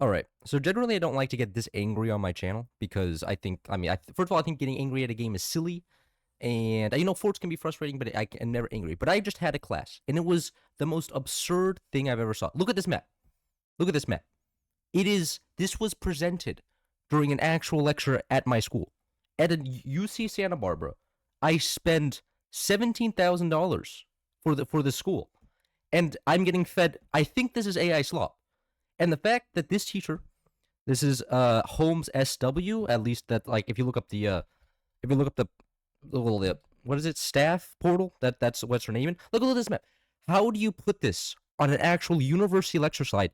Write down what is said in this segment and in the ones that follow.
All right. So generally, I don't like to get this angry on my channel because first of all, I think getting angry at a game is silly, and forts can be frustrating, but I'm never angry. But I just had a class, and it was the most absurd thing I've ever saw. Look at this map. Look at this map. This was presented during an actual lecture at my school, at a UC Santa Barbara. I spent $17,000 for the school, and I'm getting fed. I think this is AI slop. And the fact that this teacher, this is Holmes SW, at least that, like, if you look up the little what is it, staff portal, that's what's her name in. Look at this map. How do you put this on an actual university lecture slide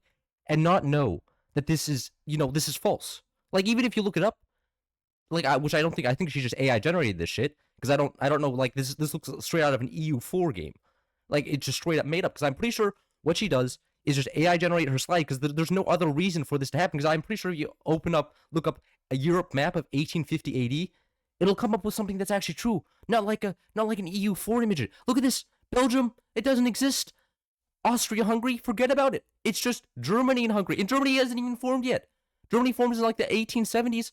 and not know that this is false? Like, even if you look it up, like, which I don't think, I think she just AI generated this shit, because I don't know, like, this looks straight out of an EU4 game. Like, it's just straight up made up, because I'm pretty sure what she does is just AI generate her slide, because there's no other reason for this to happen, because I'm pretty sure if you look up a Europe map of 1850 AD, it'll come up with something that's actually true, not like an EU4 image. Look at this. Belgium, it doesn't exist. Austria, Hungary, forget about it. It's just Germany and Hungary. And Germany hasn't even formed yet. Germany forms in like the 1870s.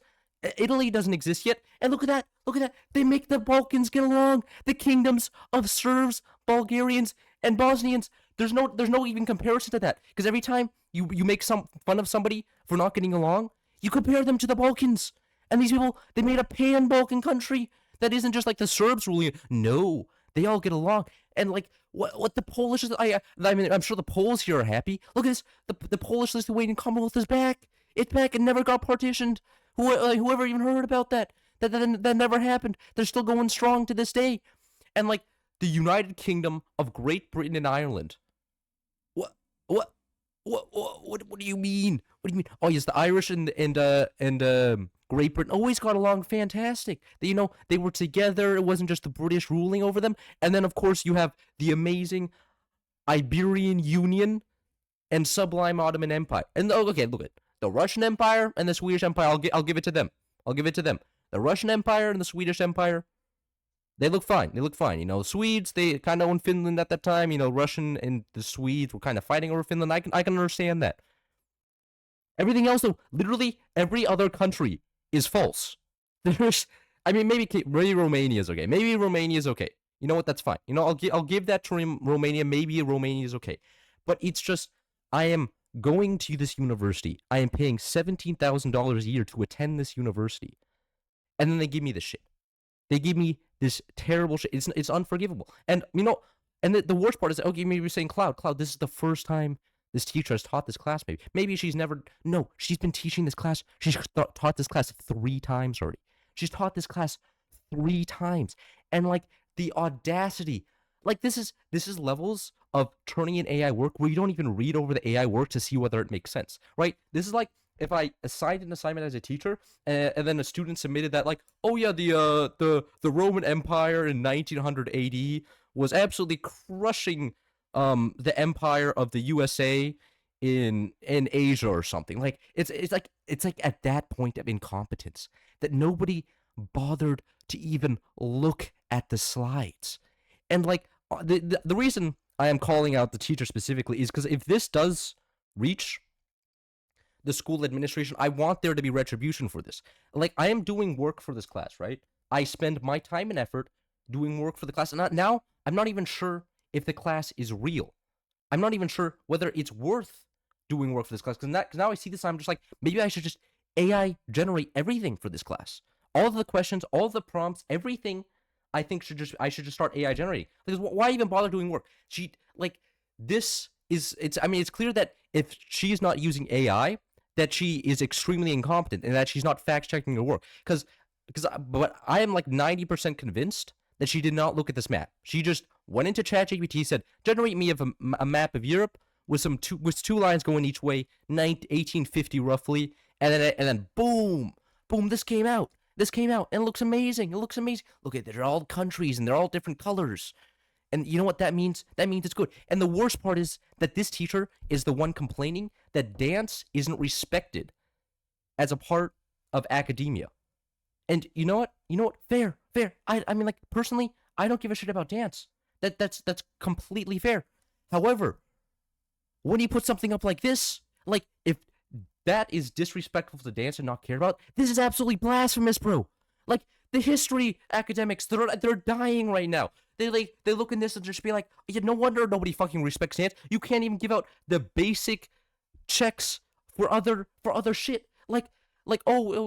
Italy doesn't exist yet. And look at that. Look at that. They make the Balkans get along. The kingdoms of Serbs, Bulgarians, and Bosnians. There's no even comparison to that. Because every time you make some fun of somebody for not getting along, you compare them to the Balkans. And these people, they made a pan-Balkan country that isn't just like the Serbs ruling it. No, they all get along. And like what the Polish is, I mean, I'm sure the Poles here are happy. Look at this. The Polish Lithuanian Commonwealth is back. It's back and never got partitioned. Whoever even heard about that? That never happened. They're still going strong to this day. And like the United Kingdom of Great Britain and Ireland. What what what do you mean? What do you mean? Oh yes, the Irish and Great Britain always got along fantastic. They were together. It wasn't just the British ruling over them. And then of course you have the amazing Iberian Union and sublime Ottoman Empire. And okay, look at the Russian Empire and the Swedish Empire. I'll give it to them. I'll give it to them. The Russian Empire and the Swedish Empire, they look fine. They look fine. Swedes, they kind of owned Finland at that time. Russian and the Swedes were kind of fighting over Finland. I can understand that. Everything else, though, literally every other country is false. There's, I mean, maybe Romania is okay. Maybe Romania is okay. You know what? That's fine. I'll give that to Romania. Maybe Romania is okay. But it's just, I am going to this university. I am paying $17,000 a year to attend this university, and then they give me this shit. They give me this terrible shit. It's unforgivable. And the worst part is, okay, maybe you're saying Cloud, this is the first time this teacher has taught this class. Maybe she's never. No, she's been teaching this class. She's taught this class 3 times already. She's taught this class 3 times, and like the audacity, like this is levels of turning in AI work where you don't even read over the AI work to see whether it makes sense, right? This is like if I assigned an assignment as a teacher, and then a student submitted that, like, oh yeah, the Roman Empire in 1900 AD was absolutely crushing the empire of the USA in Asia or something. Like it's like at that point of incompetence that nobody bothered to even look at the slides. And like the reason I am calling out the teacher specifically is because if this does reach the school administration, I want there to be retribution for this. Like, I am doing work for this class, right? I spend my time and effort doing work for the class, and now I'm not even sure if the class is real. I'm not even sure whether it's worth doing work for this class, because now I see this, I'm just like, maybe I should just AI generate everything for this class. All of the questions, all of the prompts, everything. I think I should just start AI generating, because why even bother doing work? It's clear that if she's not using AI, that she is extremely incompetent and that she's not fact checking her work. But I am like 90% convinced that she did not look at this map. She just went into ChatGPT, said, generate me a map of Europe with two lines going each way, 1850 roughly, and then boom, this came out. And it looks amazing. Look at, they're all countries and they're all different colors. And you know what that means? That means it's good. And the worst part is that this teacher is the one complaining that dance isn't respected as a part of academia. And you know what? Fair. I mean, like, personally, I don't give a shit about dance. That's completely fair. However, when you put something up like this, like, if that is disrespectful to dance and not care about. This is absolutely blasphemous, bro. Like, the history academics, they're dying right now. They look in this and just be like, yeah, no wonder nobody fucking respects dance. You can't even give out the basic checks for other shit. Like,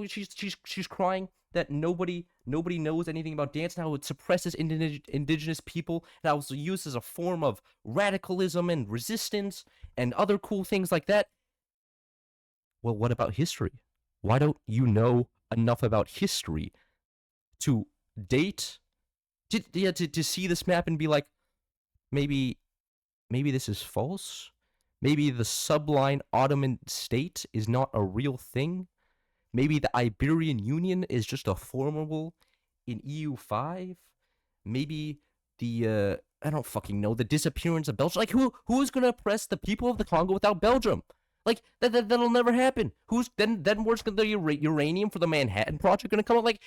she's crying that nobody knows anything about dance, and how it suppresses indigenous people, and how it's used as a form of radicalism and resistance and other cool things like that. Well, what about history? Why don't you know enough about history to date, to see this map and be like, maybe this is false? Maybe the subline Ottoman state is not a real thing? Maybe the Iberian Union is just a formable in EU5? Maybe the I don't fucking know, the disappearance of Belgium. Like, who's gonna oppress the people of the Congo without Belgium? Like, that'll never happen. Who's then where's the uranium for the Manhattan Project gonna come out? Like,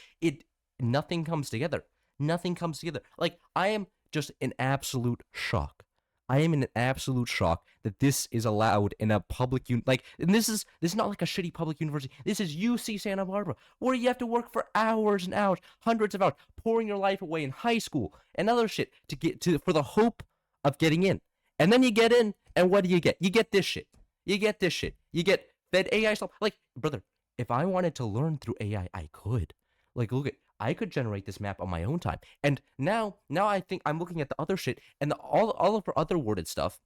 nothing comes together. Nothing comes together. Like, I am just in absolute shock. I am in an absolute shock that this is allowed in a public and this is not like a shitty public university. This is UC Santa Barbara, where you have to work for hours and hours, hundreds of hours, pouring your life away in high school and other shit to get to for the hope of getting in. And then you get in, and what do? You get this shit. You get this shit. You get fed AI stuff. Like, brother, if I wanted to learn through AI, I could. Like, look at, I could generate this map on my own time. And now I think I'm looking at the other shit and all of her other worded stuff,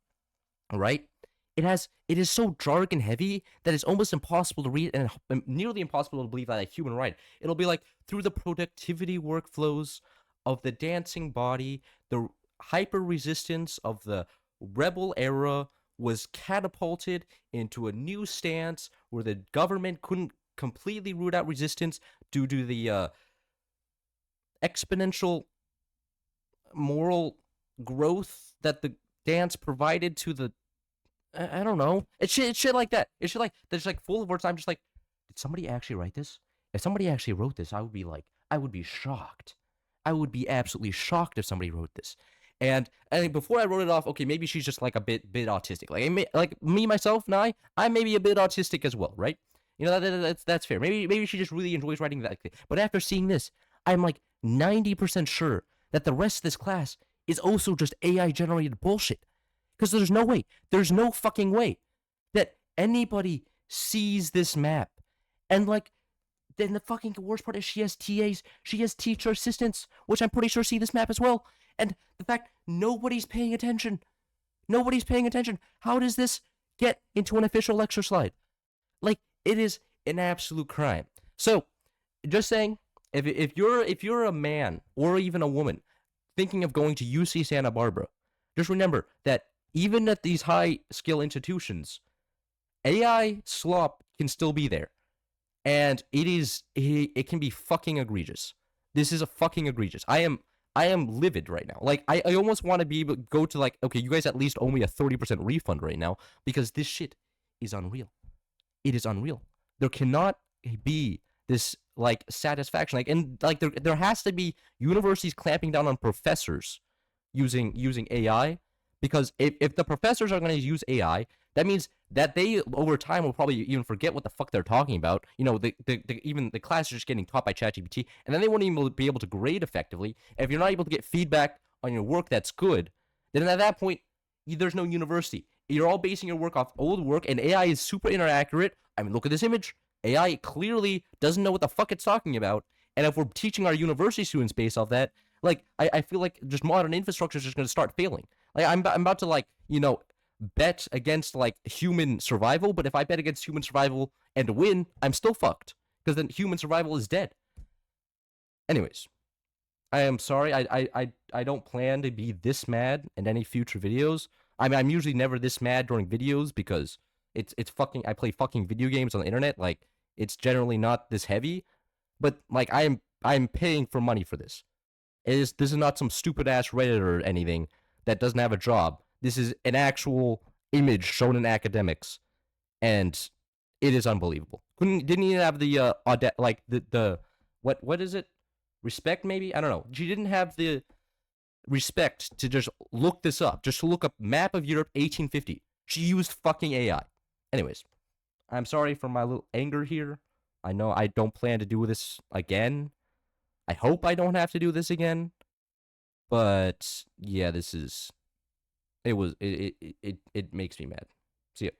right? It is so jargon heavy that it's almost impossible to read and nearly impossible to believe that a human write. It'll be like, through the productivity workflows of the dancing body, the hyper resistance of the rebel era was catapulted into a new stance where the government couldn't completely root out resistance due to the exponential moral growth that the dance provided to the I don't know. It's shit like that. It's shit like that's like full of words. I'm just like, did somebody actually write this? If somebody actually wrote this, I would be shocked. I would be absolutely shocked if somebody wrote this. And I think before I wrote it off, okay, maybe she's just like a bit autistic. Like me myself, and I may be a bit autistic as well, right? You know, that's fair. Maybe she just really enjoys writing that. But after seeing this, I'm like 90% sure that the rest of this class is also just AI generated bullshit. Because there's no fucking way that anybody sees this map. And like, then the fucking worst part is she has TAs, she has teacher assistants, which I'm pretty sure see this map as well. And the fact nobody's paying attention. Nobody's paying attention. How does this get into an official lecture slide? Like, it is an absolute crime. So, just saying, if you're a man or even a woman thinking of going to UC Santa Barbara, just remember that even at these high skill institutions, AI slop can still be there. And it can be fucking egregious. This is a fucking egregious. I am livid right now. Like, I almost want to be able to go to like, okay, you guys at least owe me a 30% refund right now, because this shit is unreal. It is unreal. There cannot be this like satisfaction. Like, and like there has to be universities clamping down on professors using AI, because if the professors are going to use AI, that means that they over time will probably even forget what the fuck they're talking about. You know, even the class is just getting taught by ChatGPT, and then they won't even be able to grade effectively. And if you're not able to get feedback on your work that's good, then at that point, there's no university. You're all basing your work off old work, and AI is super inaccurate. I mean, look at this image. AI clearly doesn't know what the fuck it's talking about. And if we're teaching our university students based off that, like, I feel like just modern infrastructure is just going to start failing. Like, I'm about to, like, you know, bet against, like, human survival, but if I bet against human survival and win, I'm still fucked, because then human survival is dead. Anyways, I am sorry. I don't plan to be this mad in any future videos. I mean, I'm usually never this mad during videos, because it's fucking, I play fucking video games on the internet. Like, it's generally not this heavy, but like, I'm paying for money for this. This is not some stupid ass Reddit or anything that doesn't have a job. This is an actual image shown in academics, and it is unbelievable. Didn't even have the what is it? Respect, maybe? I don't know. She didn't have the respect to just look this up. Just to look up map of Europe 1850. She used fucking AI. Anyways, I'm sorry for my little anger here. I know I don't plan to do this again. I hope I don't have to do this again. But yeah, this is it makes me mad. See ya.